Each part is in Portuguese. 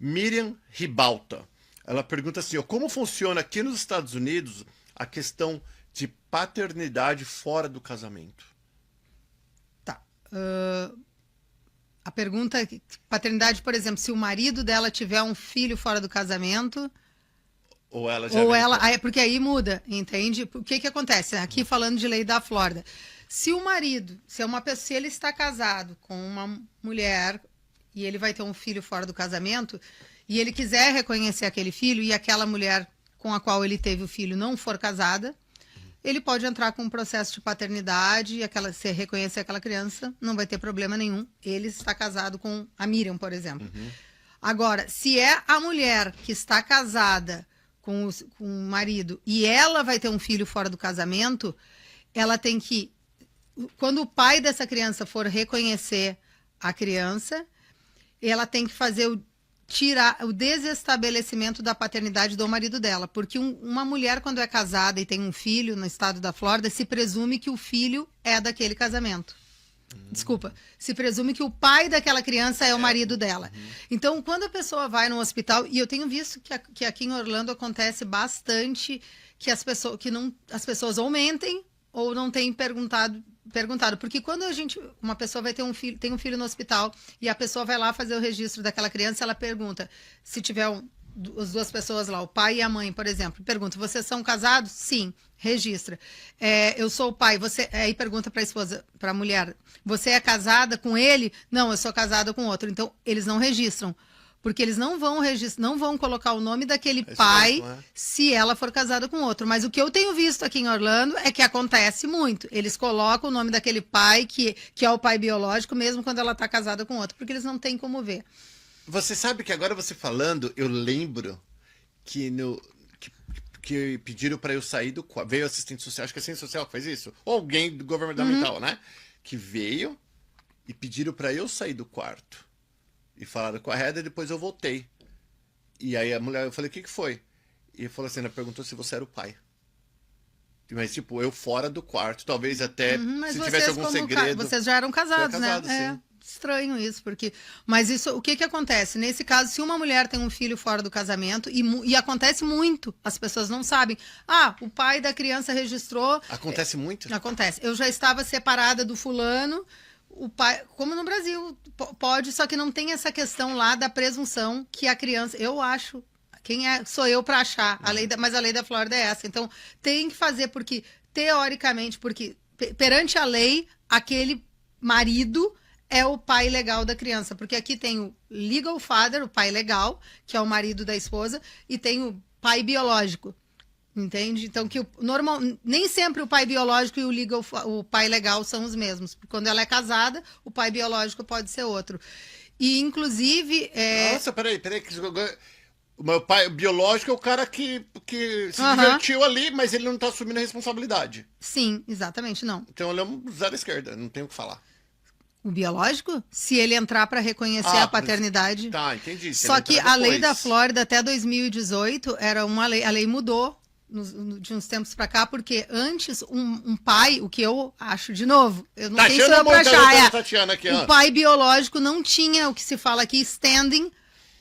Miriam Ribalta. Ela pergunta assim, ó, como funciona aqui nos Estados Unidos a questão de paternidade fora do casamento? Tá. A pergunta é, paternidade, por exemplo, se o marido dela tiver um filho fora do casamento... Ou ela já... porque aí muda, entende? O que acontece? Aqui falando de lei da Flórida. Se o marido, se ele está casado com uma mulher e ele vai ter um filho fora do casamento e ele quiser reconhecer aquele filho e aquela mulher com a qual ele teve o filho não for casada, ele pode entrar com um processo de paternidade e se reconhecer aquela criança, não vai ter problema nenhum. Ele está casado com a Miriam, por exemplo. Agora, se é a mulher que está casada com o marido e ela vai ter um filho fora do casamento, ela tem que, quando o pai dessa criança for reconhecer a criança, ela tem que fazer tirar o desestabelecimento da paternidade do marido dela, porque uma mulher quando é casada e tem um filho no estado da Flórida, se presume que o filho é daquele casamento. Desculpa, se presume que o pai daquela criança é o marido dela. Então, quando a pessoa vai no hospital, e eu tenho visto que aqui em Orlando acontece bastante que as pessoas ou mentem ou não têm perguntado, porque quando uma pessoa vai ter tem um filho no hospital e a pessoa vai lá fazer o registro daquela criança, ela pergunta, se tiver as duas pessoas lá, o pai e a mãe, por exemplo, pergunta, vocês são casados? Sim, registra. Eu sou o pai, aí pergunta para a esposa, para a mulher, você é casada com ele? Não, eu sou casada com outro. Então, eles não registram, porque eles não vão colocar o nome daquele pai se ela for casada com outro. Mas o que eu tenho visto aqui em Orlando é que acontece muito. Eles colocam o nome daquele pai, que é o pai biológico, mesmo quando ela está casada com outro, porque eles não têm como ver. Você sabe que agora você falando, eu lembro que que pediram para eu sair do quarto. Veio assistente social, acho que é assistente social que faz isso. Ou alguém do governamental, né? Que veio e pediram para eu sair do quarto. E falaram com a Heather, depois eu voltei. E aí a mulher, eu falei, o que foi? E ele falou assim, ela perguntou se você era o pai. Mas, tipo, eu fora do quarto, talvez até se tivesse algum segredo. Vocês já eram casados, né? Sim. Estranho isso, mas isso, o que acontece? Nesse caso, se uma mulher tem um filho fora do casamento, e acontece muito, as pessoas não sabem. O pai da criança registrou... Acontece muito? Acontece. Eu já estava separada do fulano, o pai, como no Brasil, pode, só que não tem essa questão lá da presunção que a criança, eu acho, sou eu para achar, mas a lei da Flórida é essa. Então, tem que fazer, teoricamente, perante a lei, aquele marido é o pai legal da criança, porque aqui tem o legal father, o pai legal, que é o marido da esposa, e tem o pai biológico, entende? Então, nem sempre o pai biológico e o pai legal são os mesmos. Quando ela é casada, o pai biológico pode ser outro. E, inclusive... Nossa, peraí, o meu pai biológico é o cara que se divertiu ali, mas ele não tá assumindo a responsabilidade. Sim, exatamente, não. Então ele é um zero esquerda, não tem o que falar. O biológico? Se ele entrar para reconhecer a paternidade. Tá, entendi. Só que a lei da Flórida até 2018 era uma lei, a lei mudou de uns tempos para cá, porque antes um pai, o que eu acho de novo, eu não sei se eu pra achar, o pai biológico não tinha o que se fala aqui standing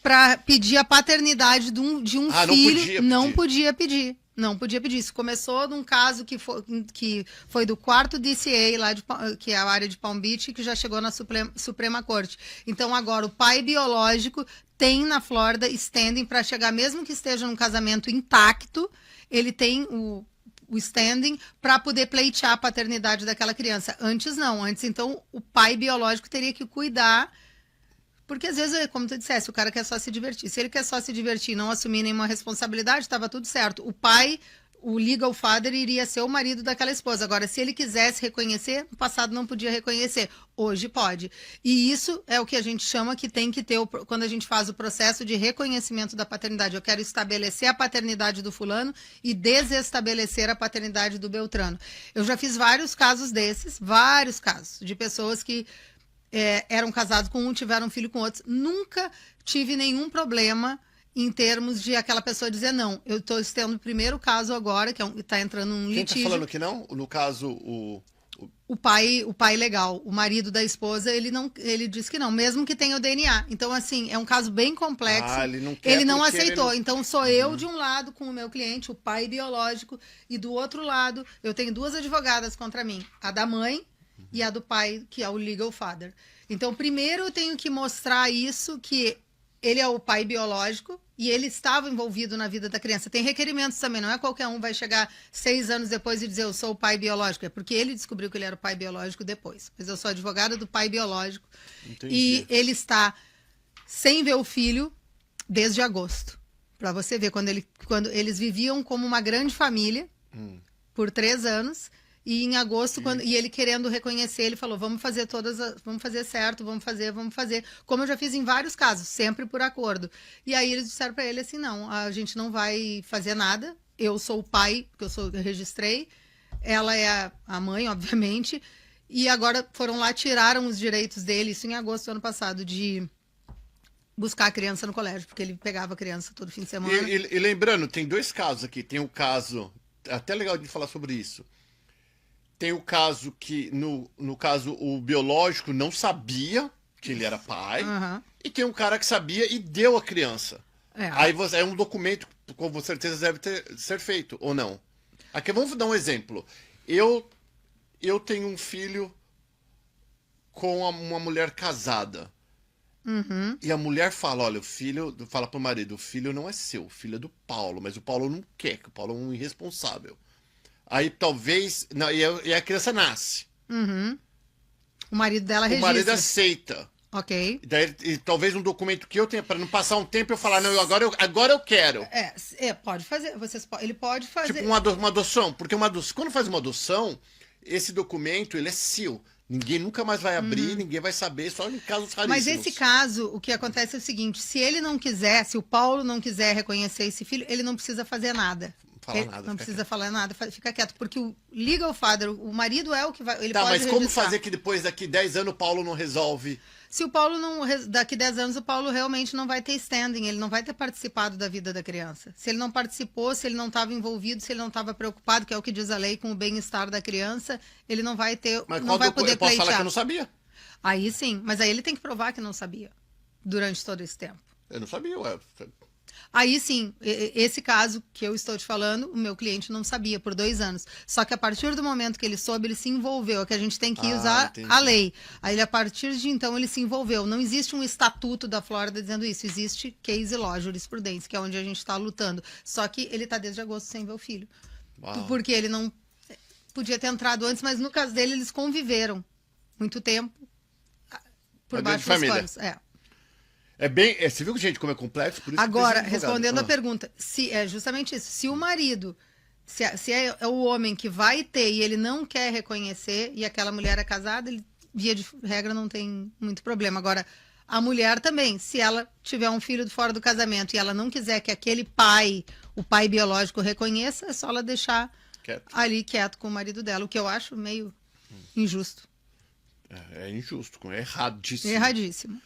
para pedir a paternidade de um filho, não podia pedir. Não podia pedir. Isso começou num caso que foi do 4º DCA, que é a área de Palm Beach, que já chegou na Suprema Corte. Então, agora, o pai biológico tem na Flórida standing para chegar, mesmo que esteja num casamento intacto, ele tem o standing para poder pleitear a paternidade daquela criança. Antes, não. Antes, então, o pai biológico teria que cuidar. Porque às vezes, como tu disseste, o cara quer só se divertir. Se ele quer só se divertir e não assumir nenhuma responsabilidade, estava tudo certo. O pai, o legal father, iria ser o marido daquela esposa. Agora, se ele quisesse reconhecer, no passado não podia reconhecer. Hoje pode. E isso é o que a gente chama que tem que ter quando a gente faz o processo de reconhecimento da paternidade. Eu quero estabelecer a paternidade do fulano e desestabelecer a paternidade do Beltrano. Eu já fiz vários casos desses, vários casos, de pessoas que eram casados com um, tiveram um filho com outro. Nunca tive nenhum problema em termos de aquela pessoa dizer não. Eu estou tendo o primeiro caso agora, que está entrando um litígio. Quem está falando que não? No caso, o pai legal, o marido da esposa, ele disse que não, mesmo que tenha o DNA. Então, assim, é um caso bem complexo. Ele não quer Ele não porque aceitou. ele não- Então, sou eu de um lado com o meu cliente, o pai biológico, e do outro lado, eu tenho duas advogadas contra mim, a da mãe e a do pai, que é o legal father. Então, primeiro eu tenho que mostrar isso, que ele é o pai biológico e ele estava envolvido na vida da criança. Tem requerimentos também, não é qualquer um vai chegar 6 anos depois e dizer eu sou o pai biológico, é porque ele descobriu que ele era o pai biológico depois. Mas eu sou advogada do pai biológico. Entendi. E ele está sem ver o filho desde agosto. Para você ver, quando eles viviam como uma grande família por 3 anos. E em agosto, e ele querendo reconhecer, ele falou, vamos fazer vamos fazer certo, vamos fazer. Como eu já fiz em vários casos, sempre por acordo. E aí eles disseram para ele assim, não, a gente não vai fazer nada, eu sou o pai, porque eu registrei, ela é a mãe, obviamente, e agora foram lá, tiraram os direitos dele, isso em agosto do ano passado, de buscar a criança no colégio, porque ele pegava a criança todo fim de semana. E lembrando, tem 2 casos aqui. Tem o caso, até legal de falar sobre isso. Tem o caso que, no caso, o biológico não sabia que ele era pai. E tem um cara que sabia e deu a criança. Aí é um documento que com certeza deve ser feito, ou não? Aqui vamos dar um exemplo. Eu tenho um filho com uma mulher casada. E a mulher fala, olha, fala pro marido, o filho não é seu, o filho é do Paulo, mas o Paulo não quer, que o Paulo é um irresponsável. Aí talvez, e a criança nasce. O marido dela registra. O marido aceita. Ok. E talvez um documento que eu tenha, para não passar um tempo, eu falar, não, agora eu quero. Pode fazer, ele pode fazer. Tipo uma adoção, porque quando faz uma adoção, esse documento, ele é seu. Ninguém nunca mais vai abrir, ninguém vai saber, só em casos raríssimos. Mas esse caso, o que acontece é o seguinte, se ele não quiser, se o Paulo não quiser reconhecer esse filho, ele não precisa fazer nada. Não precisa falar nada, fica quieto, porque o legal father, o marido é o que vai, ele pode mas como registrar. fazer que depois, daqui 10 anos, o Paulo não resolve? Se o Paulo daqui 10 anos, o Paulo realmente não vai ter standing, ele não vai ter participado da vida da criança. Se ele não participou, se ele não estava envolvido, se ele não estava preocupado, que é o que diz a lei, com o bem-estar da criança, ele não vai ter, Mas não vai poder eu posso pleitear. falar que eu não sabia. Aí sim, mas aí ele tem que provar que não sabia, durante todo esse tempo. Eu não sabia, ué. Aí sim, esse caso que eu estou te falando, o meu cliente não sabia por 2 anos. Só que a partir do momento que ele soube, ele se envolveu. É que a gente tem que usar a lei. Aí a partir de então ele se envolveu. Não existe um estatuto da Flórida dizendo isso. Existe case law, jurisprudência, que é onde a gente está lutando. Só que ele está desde agosto sem ver o filho. Porque ele não podia ter entrado antes, mas no caso dele eles conviveram muito tempo por baixo dos panos. Você viu, gente, como é complexo? Por isso agora, respondendo a pergunta, se é justamente isso, se o marido, se é o homem que vai ter e ele não quer reconhecer e aquela mulher é casada, ele, via de regra, não tem muito problema. Agora, a mulher também, se ela tiver um filho fora do casamento e ela não quiser que aquele pai, o pai biológico, reconheça, é só ela deixar ali quieto com o marido dela, o que eu acho meio injusto. É injusto, é erradíssimo. Erradíssimo.